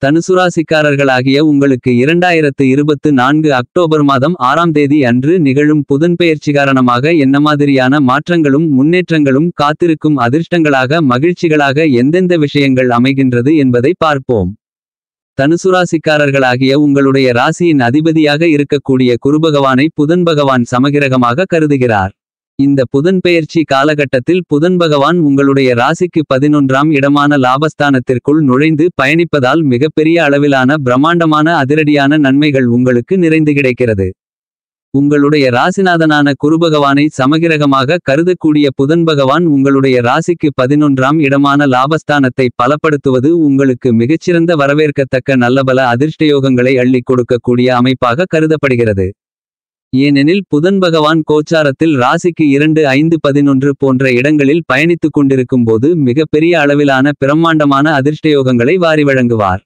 தனுசுராசிக்காரர்களாகிய உங்களுக்கு 2024 அக்டோபர் மாதம் 6ஆம் தேதி அன்று நிகழும் புதன்பெயர்ச்சி காரணமாக என்ன மாதிரியான மாற்றங்களும் முன்னேற்றங்களும் காத்திருக்கும் அதிர்ஷ்டங்களாக மகிழ்ச்சிகளாக எந்தெந்த விஷயங்கள் அமைகின்றது என்பதை பார்ப்போம். தனுசுராசிக்காரர்களாகிய உங்களுடைய ராசியின் அதிபதியாக இருக்கக்கூடிய குருபகவானை புதன் பகவான் சமகிரகமாக கருதுகிறார். இந்த புதன்பெயர்ச்சி காலகட்டத்தில் புதன் பகவான் உங்களுடைய ராசிக்கு 11ஆம் இடமான லாபஸ்தானத்திற்குள் நுழைந்து பயணிப்பதால் மிகப்பெரிய அளவிலான பிரம்மாண்டமான அதிரடியான நன்மைகள் உங்களுக்கு நிறைந்து கிடைக்கிறது. உங்களுடைய ராசிநாதனான குருபகவானை சமகிரகமாக கருதக்கூடிய புதன் பகவான் உங்களுடைய ராசிக்கு 11ஆம் இடமான லாபஸ்தானத்தை பலப்படுத்துவது உங்களுக்கு மிகச்சிறந்த வரவேற்கத்தக்க நல்லபல அதிர்ஷ்டயோகங்களை அள்ளிக் கொடுக்கக்கூடிய அமைப்பாக கருதப்படுகிறது. ஏனெனில் புதன் பகவான் கோச்சாரத்தில் ராசிக்கு 2, 5, 11 போன்ற இடங்களில் பயணித்துக் கொண்டிருக்கும் போது மிகப்பெரிய அளவிலான பிரம்மாண்டமான அதிர்ஷ்டயோகங்களை வாரி வழங்குவார்.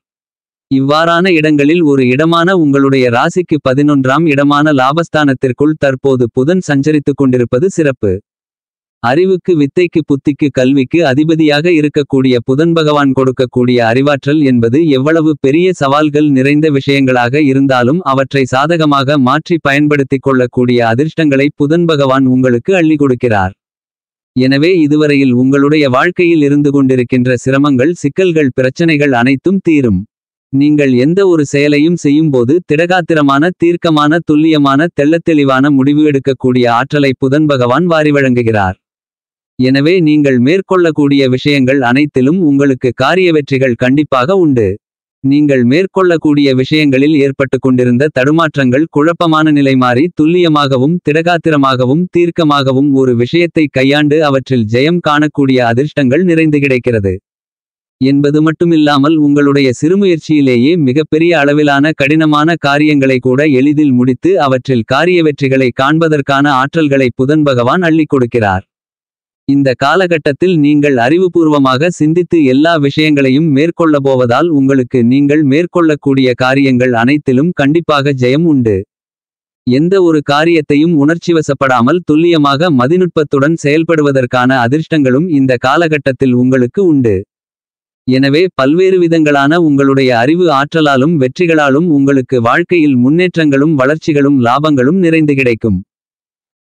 இவ்வாறான இடங்களில் ஒரு இடமான உங்களுடைய ராசிக்கு 11ஆம் இடமான லாபஸ்தானத்திற்குள் தற்போது புதன் சஞ்சரித்துக் கொண்டிருப்பது சிறப்பு. அறிவுக்கு வித்தைக்கு புத்திக்கு கல்விக்கு அதிபதியாக இருக்கக்கூடிய புதன் பகவான் கொடுக்கக்கூடிய அறிவாற்றல் என்பது எவ்வளவு பெரிய சவால்கள் நிறைந்த விஷயங்களாக இருந்தாலும் அவற்றை சாதகமாக மாற்றி பயன்படுத்திக் கொள்ளக்கூடிய அதிர்ஷ்டங்களை புதன் பகவான் உங்களுக்கு அள்ளி கொடுக்கிறார். எனவே இதுவரையில் உங்களுடைய வாழ்க்கையில் இருந்து கொண்டிருக்கின்ற சிரமங்கள் சிக்கல்கள் பிரச்சனைகள் அனைத்தும் தீரும். நீங்கள் எந்த ஒரு செயலையும் செய்யும்போது திடகாத்திரமான தீர்க்கமான துல்லியமான தெள்ளத்தெளிவான முடிவு எடுக்கக்கூடிய ஆற்றலை புதன் பகவான் வாரி வழங்குகிறார். எனவே நீங்கள் மேற்கொள்ளக்கூடிய விஷயங்கள் அனைத்திலும் உங்களுக்கு காரிய வெற்றிகள் கண்டிப்பாக உண்டு. நீங்கள் மேற்கொள்ளக்கூடிய விஷயங்களில் ஏற்பட்டு கொண்டிருந்த தடுமாற்றங்கள் குழப்பமான நிலை மாறி துல்லியமாகவும் திடகாத்திரமாகவும் தீர்க்கமாகவும் ஒரு விஷயத்தை கையாண்டு அவற்றில் ஜெயம் காணக்கூடிய அதிர்ஷ்டங்கள் நிறைந்து கிடைக்கிறது என்பது மட்டுமில்லாமல் உங்களுடைய சிறுமுயற்சியிலேயே மிகப்பெரிய அளவிலான கடினமான காரியங்களை கூட எளிதில் முடித்து அவற்றில் காரிய வெற்றிகளை காண்பதற்கான ஆற்றல்களை புதன் பகவான் அள்ளிக் கொடுக்கிறார். இந்த காலகட்டத்தில் நீங்கள் அறிவுபூர்வமாக சிந்தித்து எல்லா விஷயங்களையும் மேற்கொள்ளப் போவதால் உங்களுக்கு நீங்கள் மேற்கொள்ளக்கூடிய காரியங்கள் அனைத்திலும் கண்டிப்பாக ஜெயம் உண்டு. எந்த ஒரு காரியத்தையும் உணர்ச்சிவசப்படாமல் துல்லியமாக மதிநுட்பத்துடன் செயல்படுவதற்கான அதிர்ஷ்டங்களும் இந்த காலகட்டத்தில் உங்களுக்கு உண்டு. எனவே பல்வேறு விதங்களான உங்களுடைய அறிவு ஆற்றலாலும் வெற்றிகளாலும் உங்களுக்கு வாழ்க்கையில் முன்னேற்றங்களும் வளர்ச்சிகளும் லாபங்களும் நிறைந்து கிடைக்கும்.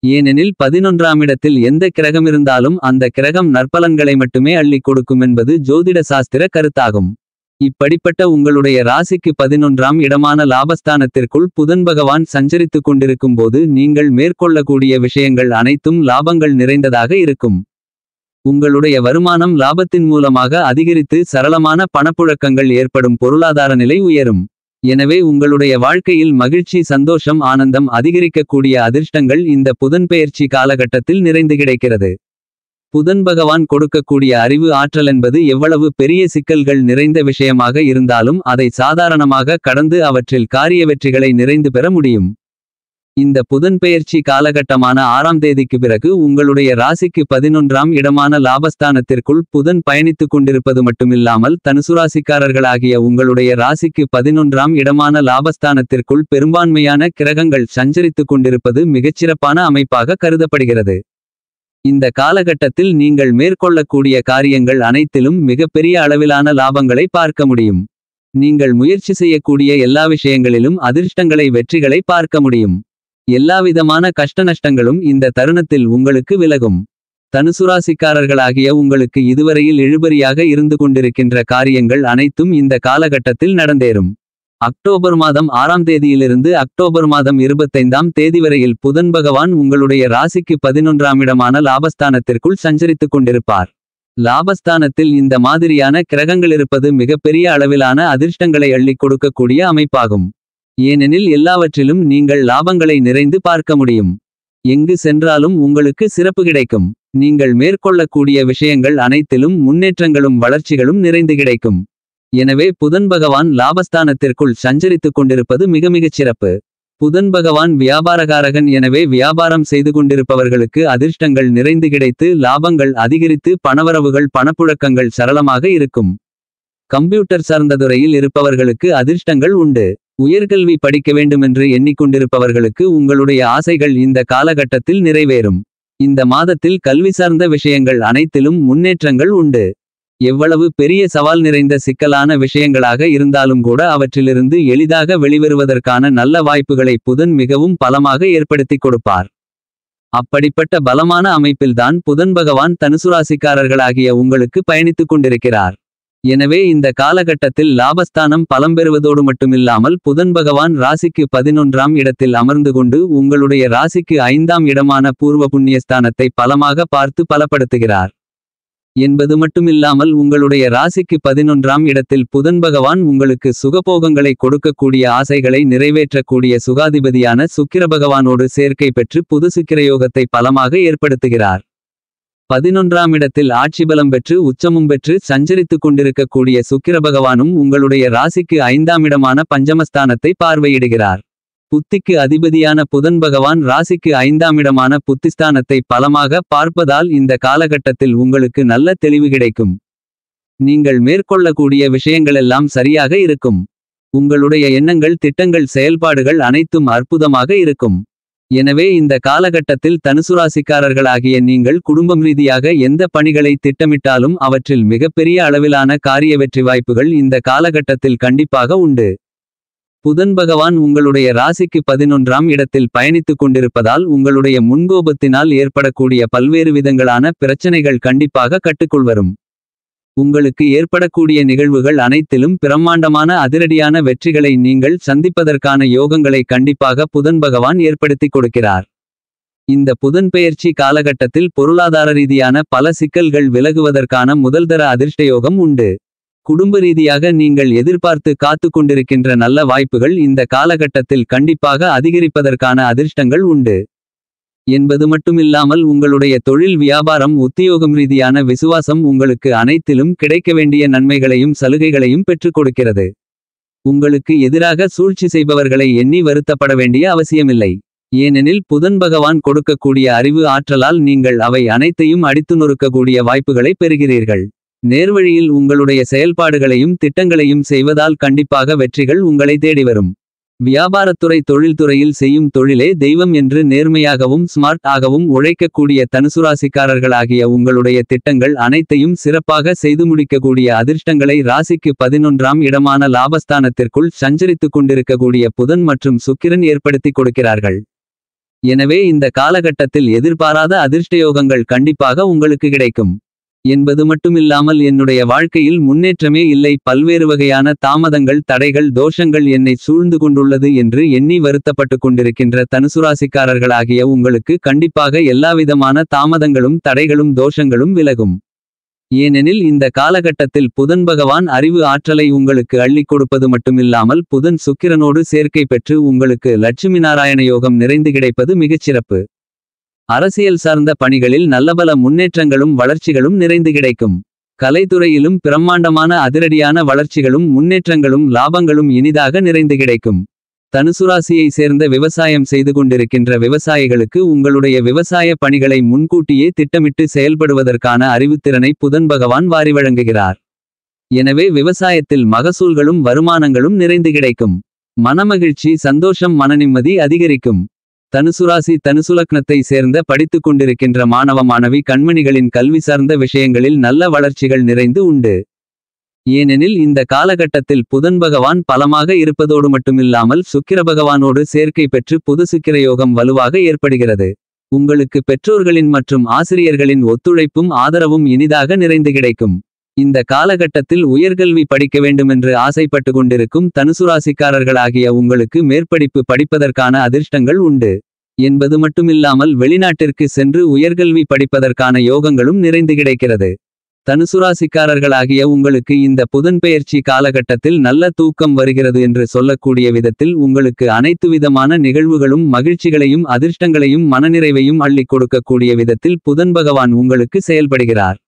ஏனெனில் 11ஆம் இடத்தில் எந்த கிரகம் இருந்தாலும் அந்த கிரகம் நற்பலன்களை மட்டுமே அள்ளிக் கொடுக்கும் என்பது ஜோதிட சாஸ்திர கருத்தாகும். இப்படிப்பட்ட உங்களுடைய ராசிக்கு 11ஆம் இடமான லாபஸ்தானத்திற்குள் புதன் பகவான் சஞ்சரித்துக் கொண்டிருக்கும் போது நீங்கள் மேற்கொள்ளக்கூடிய விஷயங்கள் அனைத்தும் லாபங்கள் நிறைந்ததாக இருக்கும். உங்களுடைய வருமானம் லாபத்தின் மூலமாக அதிகரித்து சரளமான பணப்புழக்கங்கள் ஏற்படும் பொருளாதார நிலை உயரும். எனவே உங்களுடைய வாழ்க்கையில் மகிழ்ச்சி சந்தோஷம் ஆனந்தம் அதிகரிக்கக்கூடிய அதிர்ஷ்டங்கள் இந்த புதன்பெயர்ச்சி காலகட்டத்தில் நிறைந்து கிடைக்கிறது. புதன் பகவான் கொடுக்கக்கூடிய அறிவு ஆற்றல் என்பது எவ்வளவு பெரிய சிக்கல்கள் நிறைந்த விஷயமாக இருந்தாலும் அதை சாதாரணமாக கடந்து அவற்றில் காரிய வெற்றிகளை நிறைந்து பெற முடியும். இந்த புதன்பெயர்ச்சி காலகட்டமான 6ஆம் தேதிக்கு பிறகு உங்களுடைய ராசிக்கு 11ஆம் இடமான லாபஸ்தானத்திற்குள் புதன் பயணித்துக் கொண்டிருப்பது மட்டுமில்லாமல் தனுசுராசிக்காரர்களாகிய உங்களுடைய ராசிக்கு 11ஆம் இடமான லாபஸ்தானத்திற்குள் பெரும்பான்மையான கிரகங்கள் சஞ்சரித்துக் கொண்டிருப்பது மிகச்சிறப்பான அமைப்பாக கருதப்படுகிறது. இந்த காலகட்டத்தில் நீங்கள் மேற்கொள்ளக்கூடிய காரியங்கள் அனைத்திலும் மிகப்பெரிய அளவிலான லாபங்களை பார்க்க முடியும். நீங்கள் முயற்சி செய்யக்கூடிய எல்லா விஷயங்களிலும் அதிர்ஷ்டங்களை வெற்றிகளை பார்க்க முடியும். எல்லாவிதமான கஷ்டநஷ்டங்களும் இந்த தருணத்தில் உங்களுக்கு விலகும். தனுசுராசிக்காரர்களாகிய உங்களுக்கு இதுவரையில் இழுபறியாக இருந்து கொண்டிருக்கின்ற காரியங்கள் அனைத்தும் இந்த காலகட்டத்தில் நடந்தேறும். அக்டோபர் மாதம் 6ஆம் தேதியிலிருந்து அக்டோபர் மாதம் 25ஆம் தேதி வரையில் புதன் பகவான் உங்களுடைய ராசிக்கு 11ஆம் இடமான லாபஸ்தானத்திற்குள் சஞ்சரித்துக் கொண்டிருப்பார். லாபஸ்தானத்தில் இந்த மாதிரியான கிரகங்கள் இருப்பது மிகப்பெரிய அளவிலான அதிர்ஷ்டங்களை அள்ளிக் கொடுக்கக்கூடிய அமைப்பாகும். ஏனெனில் எல்லாவற்றிலும் நீங்கள் லாபங்களை நிறைந்து பார்க்க முடியும். எங்கு சென்றாலும் உங்களுக்கு சிறப்பு கிடைக்கும். நீங்கள் மேற்கொள்ளக்கூடிய விஷயங்கள் அனைத்திலும் முன்னேற்றங்களும் வளர்ச்சிகளும் நிறைந்து கிடைக்கும். எனவே புதன் பகவான் லாபஸ்தானத்திற்குள் சஞ்சரித்துக் கொண்டிருப்பது மிகச் சிறப்பு. புதன் பகவான் வியாபாரகாரகன். எனவே வியாபாரம் செய்து கொண்டிருப்பவர்களுக்கு அதிர்ஷ்டங்கள் நிறைந்து கிடைத்து லாபங்கள் அதிகரித்து பணவரவுகள் பணப்புழக்கங்கள் சரளமாக இருக்கும். கம்ப்யூட்டர் சார்ந்த துறையில் இருப்பவர்களுக்கு அதிர்ஷ்டங்கள் உண்டு. உயர்கல்வி படிக்க வேண்டுமென்று எண்ணிக்கொண்டிருப்பவர்களுக்கு உங்களுடைய ஆசைகள் இந்த காலகட்டத்தில் நிறைவேறும். இந்த மாதத்தில் கல்வி சார்ந்த விஷயங்கள் அனைத்திலும் முன்னேற்றங்கள் உண்டு. எவ்வளவு பெரிய சவால் நிறைந்த சிக்கலான விஷயங்களாக இருந்தாலும் கூட அவற்றிலிருந்து எளிதாக வெளிவருவதற்கான நல்ல வாய்ப்புகளை புதன் மிகவும் பலமாக ஏற்படுத்திக் கொடுப்பார். அப்படிப்பட்ட பலமான அமைப்பில்தான் புதன் பகவான் தனுசுராசிக்காரர்களாகிய உங்களுக்கு பயணித்துக் கொண்டிருக்கிறார். எனவே இந்த காலகட்டத்தில் லாபஸ்தானம் பலம் பெறுவதோடு மட்டுமில்லாமல் புதன் பகவான் ராசிக்கு 11ஆம் இடத்தில் அமர்ந்து கொண்டு உங்களுடைய ராசிக்கு 5ஆம் இடமான பூர்வ புண்ணியஸ்தானத்தை பலமாக பார்த்து பலப்படுத்துகிறார் என்பது மட்டுமில்லாமல் உங்களுடைய ராசிக்கு 11ஆம் இடத்தில் புதன் பகவான் உங்களுக்கு சுகபோகங்களை கொடுக்கக்கூடிய ஆசைகளை நிறைவேற்றக்கூடிய சுகாதிபதியான சுக்கிர பகவானோடு சேர்க்கை பெற்று புது சுக்கிரயோகத்தை பலமாக ஏற்படுத்துகிறார். 11ஆம் இடத்தில் ஆட்சி பலம் பெற்று உச்சமும் பெற்று சஞ்சரித்துக் கொண்டிருக்கக்கூடிய சுக்கிர பகவானும் உங்களுடைய ராசிக்கு 5ஆம் இடமான பஞ்சமஸ்தானத்தை பார்வையிடுகிறார். புத்திக்கு அதிபதியான புதன் பகவான் ராசிக்கு 5ஆம் இடமான புத்திஸ்தானத்தை பலமாக பார்ப்பதால் இந்த காலகட்டத்தில் உங்களுக்கு நல்ல தெளிவு கிடைக்கும். நீங்கள் மேற்கொள்ளக்கூடிய விஷயங்களெல்லாம் சரியாக இருக்கும். உங்களுடைய எண்ணங்கள் திட்டங்கள் செயல்பாடுகள் அனைத்தும் அற்புதமாக இருக்கும். எனவே இந்த காலகட்டத்தில் தனுசுராசிக்காரர்களாகிய நீங்கள் குடும்பம் ரீதியாக எந்த பணிகளை திட்டமிட்டாலும் அவற்றில் மிகப்பெரிய அளவிலான காரிய வெற்றி வாய்ப்புகள் இந்த காலகட்டத்தில் கண்டிப்பாக உண்டு. புதன் பகவான் உங்களுடைய ராசிக்கு 11ஆம் இடத்தில் பயணித்துக் கொண்டிருப்பதால் உங்களுடைய முன்கோபத்தினால் ஏற்படக்கூடிய பல்வேறு விதங்களான பிரச்சனைகள் கண்டிப்பாக கட்டுக்குள் வரும். உங்களுக்கு ஏற்படக்கூடிய நிகழ்வுகள் அனைத்திலும் பிரம்மாண்டமான அதிரடியான வெற்றிகளை நீங்கள் சந்திப்பதற்கான யோகங்களை கண்டிப்பாக புதன் பகவான் ஏற்படுத்திக் கொடுக்கிறார். இந்த புதன் பெயர்ச்சி காலகட்டத்தில் பொருளாதார ரீதியான பல சிக்கல்கள் விலகுவதற்கான முதல்தர அதிர்ஷ்டயோகம் உண்டு. குடும்ப ரீதியாக நீங்கள் எதிர்பார்த்து காத்து கொண்டிருக்கின்ற நல்ல வாய்ப்புகள் இந்த காலகட்டத்தில் கண்டிப்பாக அதிகரிப்பதற்கான அதிர்ஷ்டங்கள் உண்டு என்பது மட்டுமில்லாமல் உங்களுடைய தொழில் வியாபாரம் உத்தியோகம் ரீதியான விசுவாசம் உங்களுக்கு அனைத்திலும் கிடைக்க வேண்டிய நன்மைகளையும் சலுகைகளையும் பெற்றுக் கொடுக்கிறது. உங்களுக்கு எதிராக சூழ்ச்சி செய்பவர்களை எண்ணி வருத்தப்பட வேண்டிய அவசியமில்லை. ஏனெனில் புதன் பகவான் கொடுக்கக்கூடிய அறிவு ஆற்றலால் நீங்கள் அவை அனைத்தையும் அடித்து நொறுக்கக்கூடிய வாய்ப்புகளை பெறுகிறீர்கள். நேர்வழியில் உங்களுடைய செயல்பாடுகளையும் திட்டங்களையும் செய்வதால் கண்டிப்பாக வெற்றிகள் உங்களை தேடி வரும். வியாபாரத்துறை தொழில்துறையில் செய்யும் தொழிலே தெய்வம் என்று நேர்மையாகவும் ஸ்மார்ட் ஆகவும் உழைக்கக்கூடிய தனுசுராசிக்காரர்களாகிய உங்களுடைய திட்டங்கள் அனைத்தையும் சிறப்பாக செய்து முடிக்கக்கூடிய அதிர்ஷ்டங்களை ராசிக்கு 11ஆம் இடமான லாபஸ்தானத்திற்குள் சஞ்சரித்துக் கொண்டிருக்கக்கூடிய புதன் மற்றும் சுக்கிரன் ஏற்படுத்திக் கொடுக்கிறார்கள். எனவே இந்த காலகட்டத்தில் எதிர்பாராத அதிர்ஷ்டயோகங்கள் கண்டிப்பாக உங்களுக்கு கிடைக்கும் என்பது மட்டுமில்லாமல் என்னுடைய வாழ்க்கையில் முன்னேற்றமே இல்லை, பல்வேறு வகையான தாமதங்கள் தடைகள் தோஷங்கள் என்னை சூழ்ந்து கொண்டுள்ளது என்று எண்ணி வருத்தப்பட்டு கொண்டிருக்கின்ற தனுசுராசிக்காரர்களாகிய உங்களுக்கு கண்டிப்பாக எல்லாவிதமான தாமதங்களும் தடைகளும் தோஷங்களும் விலகும். ஏனெனில் இந்த காலகட்டத்தில் புதன் பகவான் அறிவு ஆற்றலை உங்களுக்கு அள்ளிக் கொடுப்பது மட்டுமில்லாமல் புதன் சுக்கிரனோடு சேர்க்கை பெற்று உங்களுக்கு லட்சுமி நாராயண யோகம் நிறைந்து கிடைப்பது மிகச்சிறப்பு. அரசியல் சார்ந்த பணிகளில் நல்லபல முன்னேற்றங்களும் வளர்ச்சிகளும் நிறைந்து கிடைக்கும். கலைத்துறையிலும் பிரம்மாண்டமான அதிரடியான வளர்ச்சிகளும் முன்னேற்றங்களும் லாபங்களும் இனிதாக நிறைந்து கிடைக்கும். தனுசுராசியை சேர்ந்த விவசாயம் செய்து கொண்டிருக்கின்ற விவசாயிகளுக்கு உங்களுடைய விவசாய பணிகளை முன்கூட்டியே திட்டமிட்டு செயல்படுவதற்கான அறிவுத்திறனை புதன் பகவான் வாரி வழங்குகிறார். எனவே விவசாயத்தில் மகசூல்களும் வருமானங்களும் நிறைந்து கிடைக்கும். மனமகிழ்ச்சி சந்தோஷம் மனநிம்மதி அதிகரிக்கும். தனுசுராசி தனுசுலக்னத்தை சேர்ந்த படித்துக் கொண்டிருக்கின்ற மாணவ மாணவி கண்மணிகளின் கல்வி சார்ந்த விஷயங்களில் நல்ல வளர்ச்சிகள் நிறைந்து உண்டு. ஏனெனில் இந்த காலகட்டத்தில் புதன் பகவான் பலமாக இருப்பதோடு மட்டுமில்லாமல் சுக்கிர பகவானோடு சேர்க்கை பெற்று புது சுக்கிரயோகம் வலுவாக ஏற்படுகிறது. உங்களுக்கு பெற்றோர்களின் மற்றும் ஆசிரியர்களின் ஒத்துழைப்பும் ஆதரவும் இனிதாக நிறைந்து கிடைக்கும். இந்த காலகட்டத்தில் உயர்கல்வி படிக்க வேண்டுமென்று ஆசைப்பட்டு கொண்டிருக்கும் தனுசுராசிக்காரர்களாகிய உங்களுக்கு மேற்படிப்பு படிப்பதற்கான அதிர்ஷ்டங்கள் உண்டு என்பது மட்டுமில்லாமல் வெளிநாட்டிற்கு சென்று உயர்கல்வி படிப்பதற்கான யோகங்களும் நிறைந்து கிடைக்கிறது. தனுசுராசிக்காரர்களாகிய உங்களுக்கு இந்த புதன் பெயர்ச்சி காலகட்டத்தில் நல்ல தூக்கம் வருகிறது என்று சொல்லக்கூடிய விதத்தில் உங்களுக்கு அனைத்து விதமான நிகழ்வுகளும் மகிழ்ச்சிகளையும் அதிர்ஷ்டங்களையும் மனநிறைவையும் அள்ளிக் கொடுக்கக்கூடிய விதத்தில் புதன் பகவான் உங்களுக்கு செயல்படுகிறார்.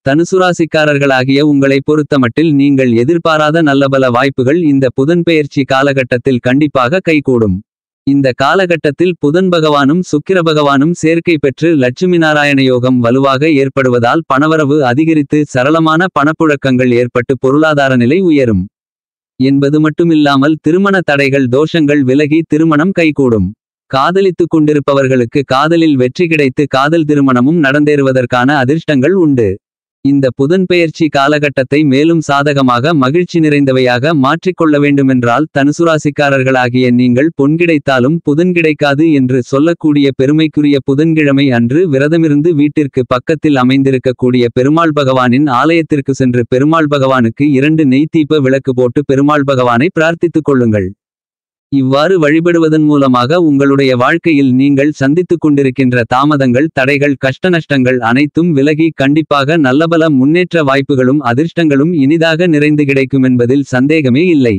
தனுசுராசிக்காரர்களாகிய உங்களை பொறுத்தமட்டில் நீங்கள் எதிர்பாராத நல்லபல வாய்ப்புகள் இந்த புதன் பெயர்ச்சி காலகட்டத்தில் கண்டிப்பாக கைகூடும். இந்த காலகட்டத்தில் புதன் பகவானும் சுக்கிர பகவானும் சேர்க்கை பெற்று லட்சுமி நாராயண யோகம் வலுவாக ஏற்படுவதால் பணவரவு அதிகரித்து சரளமான பணப்புழக்கங்கள் ஏற்பட்டு பொருளாதார நிலை உயரும் என்பது மட்டுமில்லாமல் திருமண தடைகள் தோஷங்கள் விலகி திருமணம் கைகூடும். காதலித்துக் கொண்டிருப்பவர்களுக்கு காதலில் வெற்றி கிடைத்து காதல் திருமணமும் நடந்தேறுவதற்கான அதிர்ஷ்டங்கள் உண்டு. இந்த புதன் பெயர்ச்சி காலகட்டத்தை மேலும் சாதகமாக மகிழ்ச்சி நிறைந்தவையாக மாற்றிக்கொள்ள வேண்டுமென்றால் தனுசுராசிக்காரர்களாகிய நீங்கள் பொன் கிடைத்தாலும் புதன் கிடைக்காது என்று சொல்லக்கூடிய பெருமைக்குரிய புதன்கிழமை அன்று விரதமிருந்து வீட்டிற்கு பக்கத்தில் அமைந்திருக்கக்கூடிய பெருமாள் பகவானின் ஆலயத்திற்கு சென்று பெருமாள் பகவானுக்கு 2 நெய் தீப விளக்கு போட்டு பெருமாள் பகவானை பிரார்த்தித்துக் கொள்ளுங்கள். இவ்வாறு வழிபடுவதன் மூலமாக உங்களுடைய வாழ்க்கையில் நீங்கள் சந்தித்துக் கொண்டிருக்கின்ற தாமதங்கள், தடைகள், கஷ்டநஷ்டங்கள் அனைத்தும் விலகி கண்டிப்பாக நல்லபல முன்னேற்ற வாய்ப்புகளும் அதிர்ஷ்டங்களும் இனிதாக நிறைந்து கிடைக்குமென்பதில் சந்தேகமே இல்லை.